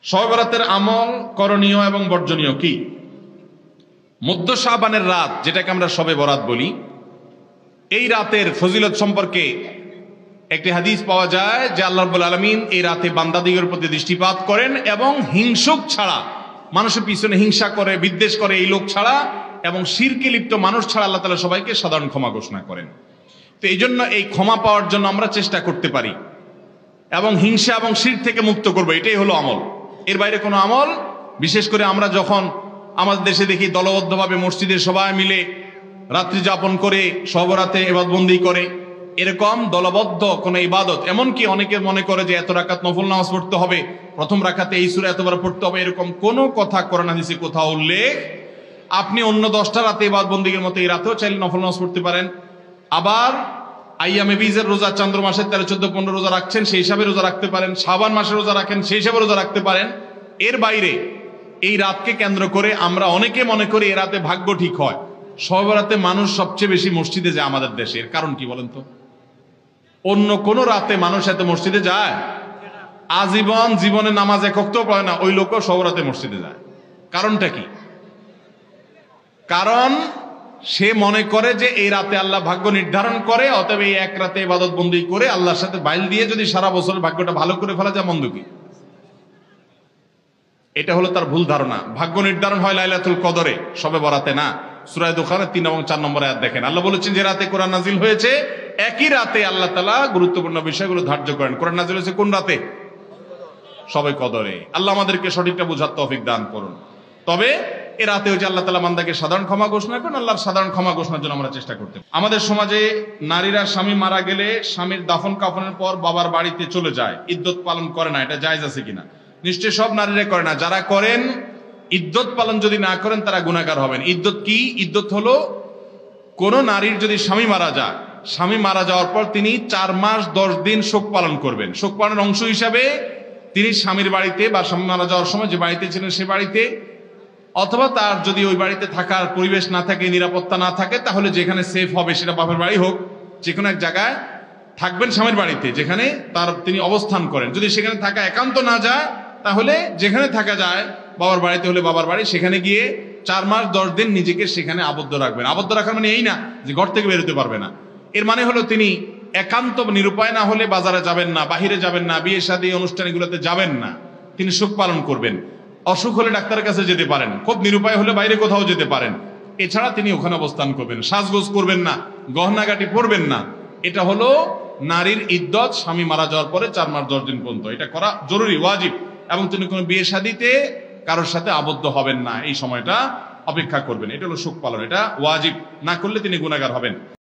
শবে বরাতের আমল করণীয় এবং বর্জনীয় কি? মধ্য শাবানের রাত, যেটাকে আমরা শবে বরাত বলি, এই রাতের ফজিলত সম্পর্কে একটি হাদিস পাওয়া যায় যে আল্লাহ রাব্বুল আলামিন এই রাতে বান্দাদিগের প্রতি দৃষ্টিপাত করেন এবং হিংসুক ছাড়া, মানুষের পিছনে হিংসা করে বিদ্বেষ করে এই লোক ছাড়া এবং শিরকে লিপ্ত মানুষ ছাড়া আল্লাহ তাআলা সবাইকে সাধারণ ক্ষমা ঘোষণা করেন। তো এই জন্য এই ক্ষমা পাওয়ার জন্য আমরা চেষ্টা করতে পারি এবং হিংসা এবং শির থেকে মুক্ত করবো, এটাই হলো আমল। এর বাইরে কোনো আমল, বিশেষ করে আমরা যখন আমাদের দেশে দেখি দলবদ্ধভাবে মসজিদে সবাই মিলে রাত্রি যাপন করে শবরাতে ইবাদতবন্দি করে, এরকম দলবদ্ধ কোনো ইবাদত, এমনকি অনেকে মনে করে যে এত রাকাত নফল নামাজ পড়তে হবে, প্রথম রাকাতে এই সূরা এতবার পড়তে হবে, এরকম কোনো কথা কোরআন হাদিসে কোথাও উল্লেখ। আপনি অন্য 10টা রাতে ইবাদতবন্দির মতো এই রাতেও চাইলে নফল নামাজ পড়তে পারেন। আবার আইয়ামে বীজের রোজা, চন্দ্র মাসের 13, 14, 15 রোজা রাখছেন, সেই হিসাবে রোজা রাখতে পারেন। শাবান মাসে রোজা রাখেন, সেই হিসাবে রোজা রাখতে পারেন। এর বাইরে এই রাতকে কেন্দ্র করে আমরা অনেকে মনে করি এ রাতে ভাগ্য ঠিক হয়। শবে বরাতে মানুষ সবচেয়ে বেশি মসজিদে যায় আমাদের দেশে, এর কারণ কি বলেন তো? অন্য কোন রাতে মানুষ এত মসজিদে যায়? আজীবন জীবনে নামাজ এক ওয়াক্তও পড়ে না ওই লোকও শবে বরাতে মসজিদে যায়। কারণটা কি? কারণ সে মনে করে যে এই রাতে আল্লাহ ভাগ্য নির্ধারণ করে, অতএব এই এক রাতে ইবাদত বন্দি করে আল্লাহর সাথে বাইল দিয়ে যদি সারা বছরের ভাগ্যটা ভালো করে ফেলা যায়, মন্দ কি? এটা হলো তার ভুল ধারণা। ভাগ্য নির্ধারণ হয় লাইলাতুল কদরে, শবে বরাতে না। সূরা দুখানের 3 এবং 4 নম্বর আয়াত দেখেন, আল্লাহ বলেছেন যে রাতে কোরআন নাজিল হয়েছে, একই রাতে আল্লাহ তাআলা গুরুত্বপূর্ণ বিষয়গুলো ধার্য করেন। কোরআন নাজিল হয়েছে কোন রাতে? শবে কদরে। আল্লাহ আমাদেরকে সঠিকটা বোঝার তৌফিক দান করুন। তবে এ রাতে হচ্ছে আল্লাহ তাআলা বান্দাকে সাধারণ ক্ষমা ঘোষণা করেন। আল্লাহর সাধারণ ক্ষমা ঘোষণার জন্য আমরা চেষ্টা করতে। আমাদের সমাজে নারীরা স্বামী মারা গেলে স্বামীর দাফন কাফনের পর বাবার বাড়িতে চলে যায়, ইদ্যত পালন করে না, এটা জায়েজ আছে কিনা? নিশ্চয়ই সব নারীরা করে না। যারা করেন, ইদ্যত পালন যদি না করেন তারা গুনাহগার হবেন। ইদ্যত কি? ইদ্যত হলো কোন নারীর যদি স্বামী মারা যায়, স্বামী মারা যাওয়ার পর তিনি 4 মাস 10 দিন শোক পালন করবেন। শোক পালনের অংশ হিসাবে তিনি স্বামীর বাড়িতে বা স্বামী মারা যাওয়ার সময় যে বাড়িতে ছিলেন সে বাড়িতে, অথবা তার যদি ওই বাড়িতে থাকার পরিবেশ না থাকে, নিরাপত্তা না থাকে, তাহলে যেখানে সেফ হবে, সেটা বাপের বাড়ি হোক, যে কোনো এক জায়গায় থাকবেন স্বামীর বাড়িতে যেখানে তার তিনি অবস্থান করেন। যদি সেখানে থাকা একান্ত না যায়, তাহলে যেখানে থাকা যায়, বাবার বাড়িতে হলে বাবার বাড়ি, সেখানে গিয়ে 4 মাস 10 দিন নিজেকে সেখানে আবদ্ধ রাখবেন। আবদ্ধ রাখার মানে এই না যে ঘর থেকে বেরোতে পারবে না। এর মানে হলো তিনি একান্ত নিরুপায় না হলে বাজারে যাবেন না, বাহিরে যাবেন না, বিয়ে শাদী অনুষ্ঠান এগুলোতে যাবেন না, তিনি শোক পালন করবেন। অসুখ হলে ডাক্তারের কাছে যেতে পারেন, খুব নিরুপায় হলে বাইরে কোথাও যেতে পারেন। এছাড়া তিনি ওখানে অবস্থান করবেন, সাজগোজ করবেন না, গহনাগাটি পরবেন না। এটা হলো নারীর ইদ্যত স্বামী মারা যাওয়ার পরে 4 মাস 10 দিন পর্যন্ত। এটা করা জরুরি, ওয়াজিব। এবং তিনি কোনো বিয়ে শাদীতে কারোর সাথে আবদ্ধ হবেন না, এই সময়টা অপেক্ষা করবেন। এটা হলো শোক পালন, এটা ওয়াজিব। না করলে তিনি গুনাহগার হবেন।